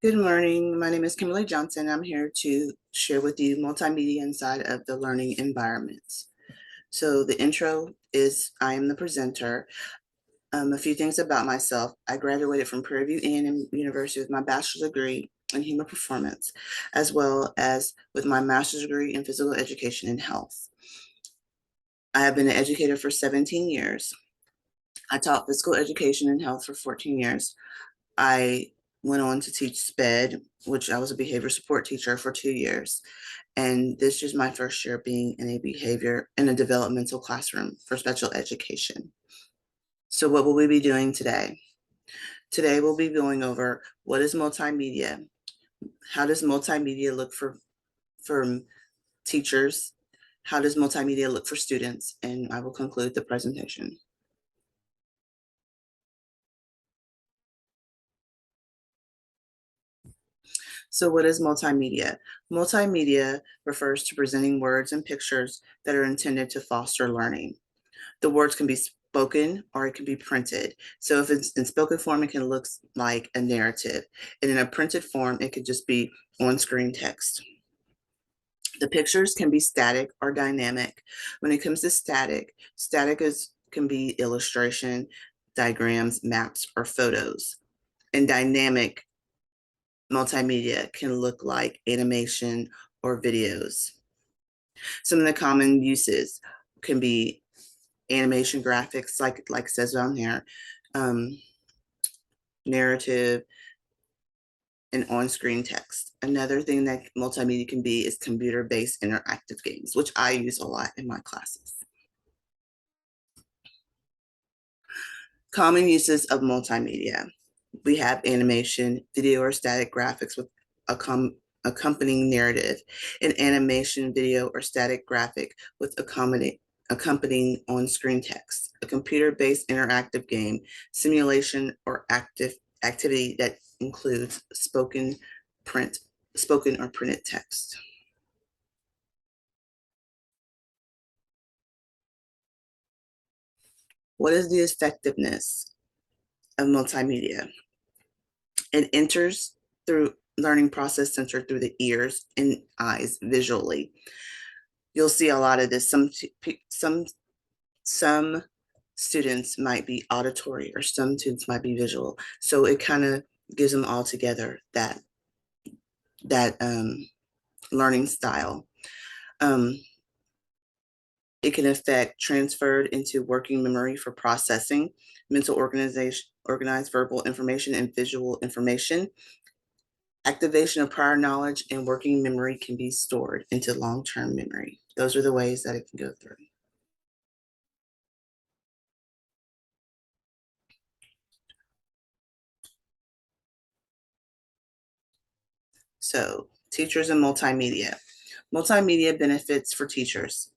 Good morning. My name is Kimberly Johnson. I'm here to share with you multimedia inside of the learning environments. So the intro is I am the presenter. A few things about myself. I graduated from Prairie View A&M University with my bachelor's degree in human performance, as well as with my master's degree in physical education and health. I have been an educator for 17 years. I taught physical education and health for 14 years. I went on to teach SPED, which I was a behavior support teacher for 2 years. And this is my first year being in a developmental classroom for special education. So what will we be doing today? Today we'll be going over what is multimedia? How does multimedia look for teachers? How does multimedia look for students? And I will conclude the presentation. So what is multimedia? Multimedia refers to presenting words and pictures that are intended to foster learning. The words can be spoken or it can be printed. So if it's in spoken form, it can look like a narrative. And in a printed form, it could just be on-screen text. The pictures can be static or dynamic. When it comes to static can be illustration, diagrams, maps, or photos. And dynamic multimedia can look like animation or videos. Some of the common uses can be animation graphics, like it says down there, narrative, and on-screen text. Another thing that multimedia can be is computer-based interactive games, which I use a lot in my classes. Common uses of multimedia. We have animation, video or static graphics with accompanying narrative, an animation, video, or static graphic with accompanying on-screen text, a computer-based interactive game, simulation or activity that includes spoken or printed text. What is the effectiveness of multimedia? It enters through learning process centered through the ears and eyes visually. You'll see a lot of this. Some students might be auditory or some students might be visual. So it kind of gives them all together that learning style. It can affect transferred into working memory for processing, mental organization, organized verbal information and visual information. Activation of prior knowledge and working memory can be stored into long-term memory. Those are the ways that it can go through. So, teachers and multimedia. Multimedia benefits for teachers.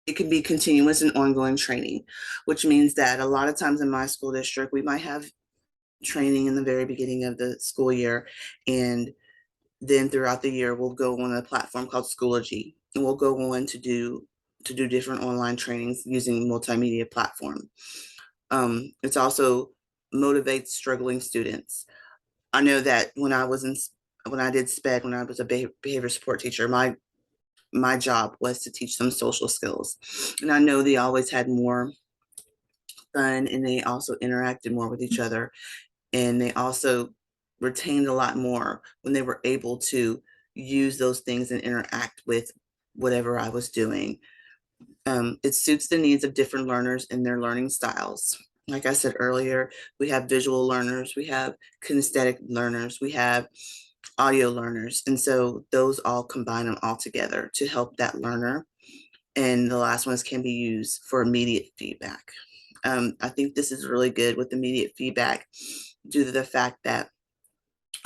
It can be continuous and ongoing training, which means that a lot of times in my school district, we might have training in the very beginning of the school year, and then throughout the year, we'll go on a platform called Schoology, and we'll go on to do different online trainings using multimedia platform. It's also motivates struggling students. I know that when I did SPED, when I was a behavior support teacher, my job was to teach them social skills. And I know they always had more fun and they also interacted more with each other. And they also retained a lot more when they were able to use those things and interact with whatever I was doing. It suits the needs of different learners and their learning styles. Like I said earlier, we have visual learners, we have kinesthetic learners, we have audio learners. And so those all combine them all together to help that learner. And the last ones can be used for immediate feedback. I think this is really good with immediate feedback due to the fact that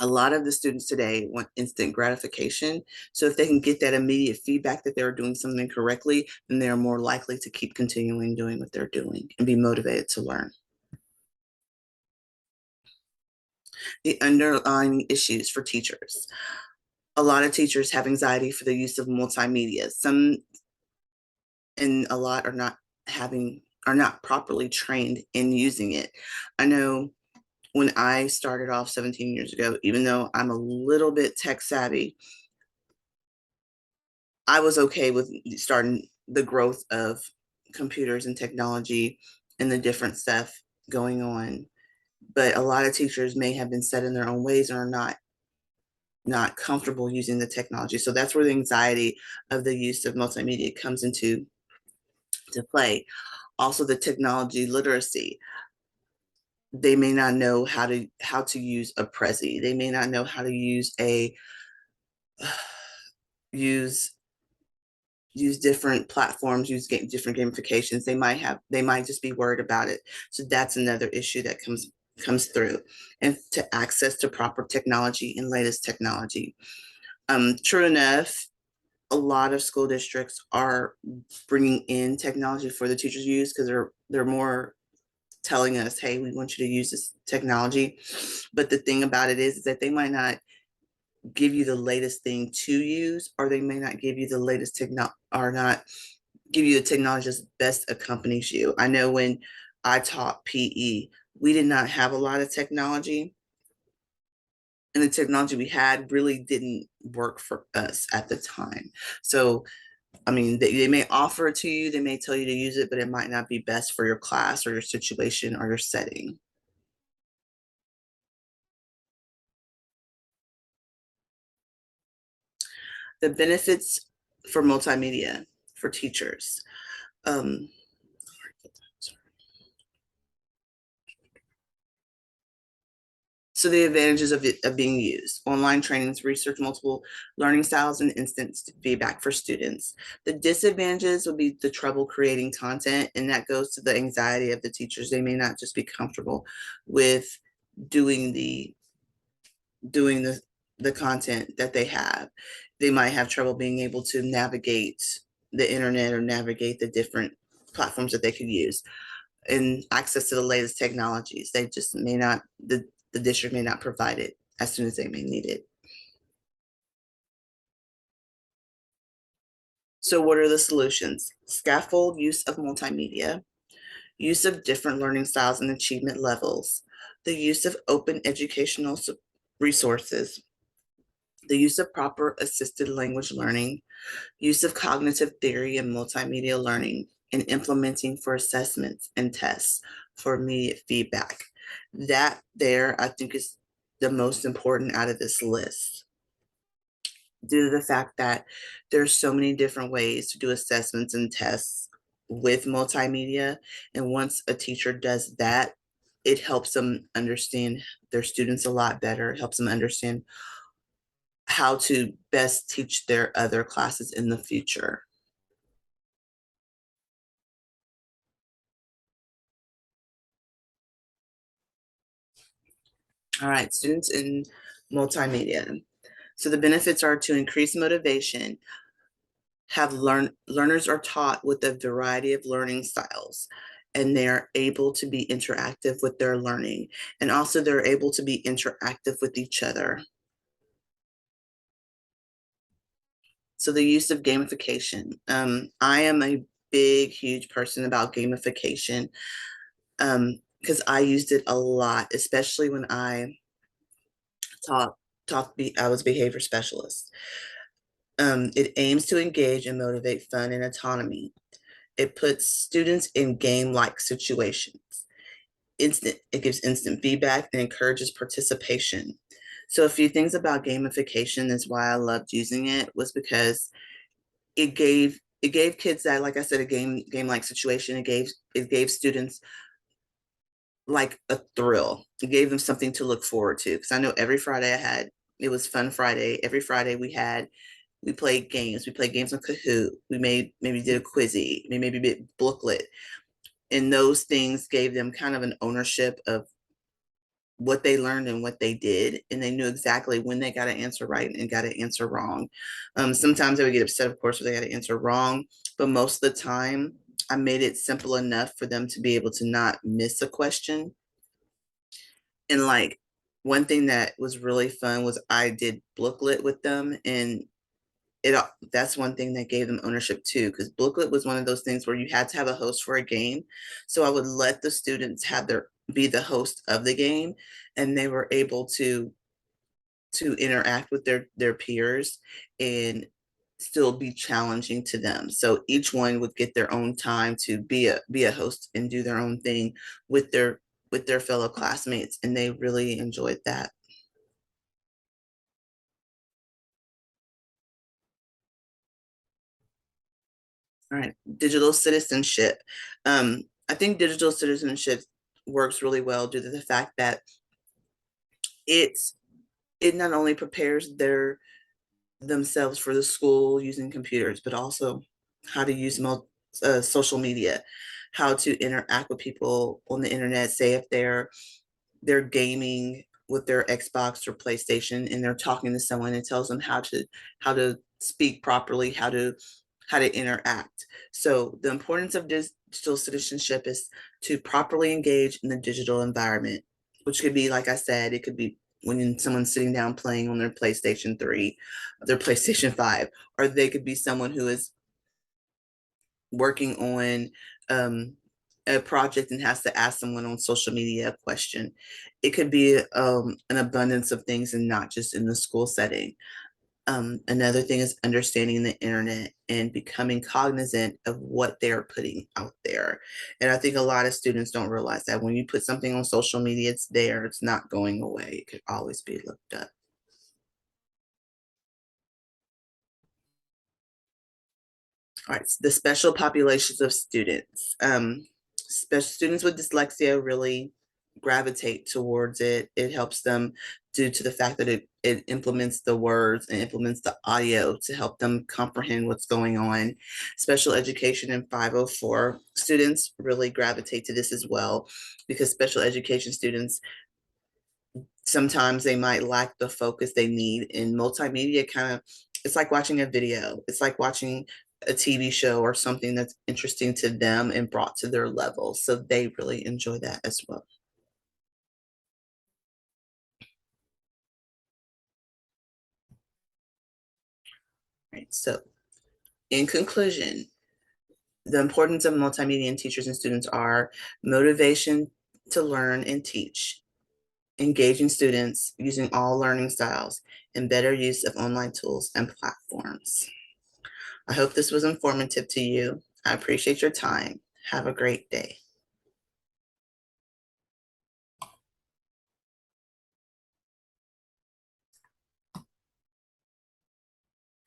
a lot of the students today want instant gratification. So if they can get that immediate feedback that they're doing something correctly, then they're more likely to keep continuing doing what they're doing and be motivated to learn. The underlying issues for teachers. A lot of teachers have anxiety for the use of multimedia. Some and a lot are not properly trained in using it. I know when I started off 17 years ago, even though I'm a little bit tech savvy, I was okay with starting the growth of computers and technology and the different stuff going on. But a lot of teachers may have been set in their own ways and are not comfortable using the technology. So that's where the anxiety of the use of multimedia comes into to play. Also, the technology literacy. They may not know how to use a Prezi. They may not know how to use use different platforms, different gamifications. They might just be worried about it. So that's another issue that comes through, and to access to proper technology and latest technology. True enough, a lot of school districts are bringing in technology for the teachers to use because they're more telling us, hey, we want you to use this technology. But the thing about it is that they might not give you the latest thing to use, or they may not give you the latest technology, or not give you the technology that best accompanies you. I know when I taught PE, we did not have a lot of technology, and the technology we had really didn't work for us at the time. So, I mean, they may offer it to you, they may tell you to use it, but it might not be best for your class or your situation or your setting. The benefits for multimedia for teachers. Um, So the advantages of being used: online trainings, research multiple learning styles, and instant feedback for students. The disadvantages would be the trouble creating content, and that goes to the anxiety of the teachers. They may not just be comfortable with doing the content that they have. They might have trouble being able to navigate the internet or navigate the different platforms that they could use, and access to the latest technologies. They just may not, the district may not provide it as soon as they may need it. So what are the solutions? Scaffold use of multimedia, use of different learning styles and achievement levels, the use of open educational resources, the use of proper assisted language learning, use of cognitive theory and multimedia learning, and implementing for assessments and tests for immediate feedback. That there, I think, is the most important out of this list, due to the fact that there's so many different ways to do assessments and tests with multimedia. And once a teacher does that, it helps them understand their students a lot better. It helps them understand how to best teach their other classes in the future. All right, students in multimedia. So the benefits are to increase motivation, learners are taught with a variety of learning styles, and they're able to be interactive with their learning, and also they're able to be interactive with each other. So the use of gamification. I am a big, huge person about gamification, because I used it a lot, especially when I taught I was a behavior specialist. It aims to engage and motivate fun and autonomy. It puts students in game-like situations. It gives instant feedback and encourages participation. So a few things about gamification is why I loved using it, was because it gave kids that, like I said, a game-like situation. It gave students like a thrill. It gave them something to look forward to. Because I know every Friday it was Fun Friday. Every Friday we played games. We played games on Kahoot. We maybe did a quizzy. Maybe did booklet. And those things gave them kind of an ownership of what they learned and what they did. And they knew exactly when they got to answer right and got to answer wrong. Sometimes they would get upset, of course, if they got to answer wrong. But most of the time, I made it simple enough for them to be able to not miss a question. And like, one thing that was really fun was I did booklet with them, and it that's one thing that gave them ownership too, because booklet was one of those things where you had to have a host for a game. So I would let the students have be the host of the game, and they were able to interact with their peers and still be challenging to them. So each one would get their own time to be a host and do their own thing with their fellow classmates, and they really enjoyed that. All right, digital citizenship. I think digital citizenship works really well due to the fact that it's it not only prepares themselves for the school using computers, but also how to use social media, how to interact with people on the internet. Say if they're gaming with their Xbox or PlayStation and they're talking to someone, it tells them how to speak properly, how to interact. So the importance of digital citizenship is to properly engage in the digital environment, which could be, like I said, it could be when someone's sitting down playing on their PlayStation 3, their PlayStation 5, or they could be someone who is working on a project and has to ask someone on social media a question. It could be an abundance of things and not just in the school setting. Another thing is understanding the internet and becoming cognizant of what they're putting out there. And I think a lot of students don't realize that when you put something on social media, it's there, it's not going away. It could always be looked up. All right, the special populations of students. Special students with dyslexia really gravitate towards it. It helps them due to the fact that it implements the words and implements the audio to help them comprehend what's going on. Special education and 504 students really gravitate to this as well, because special education students sometimes they might lack the focus they need, and multimedia kind of, it's like watching a video, it's like watching a TV show or something that's interesting to them and brought to their level, so they really enjoy that as well. Right, so in conclusion, the importance of multimedia in teachers and students are motivation to learn and teach, engaging students using all learning styles, and better use of online tools and platforms. I hope this was informative to you. I appreciate your time. Have a great day.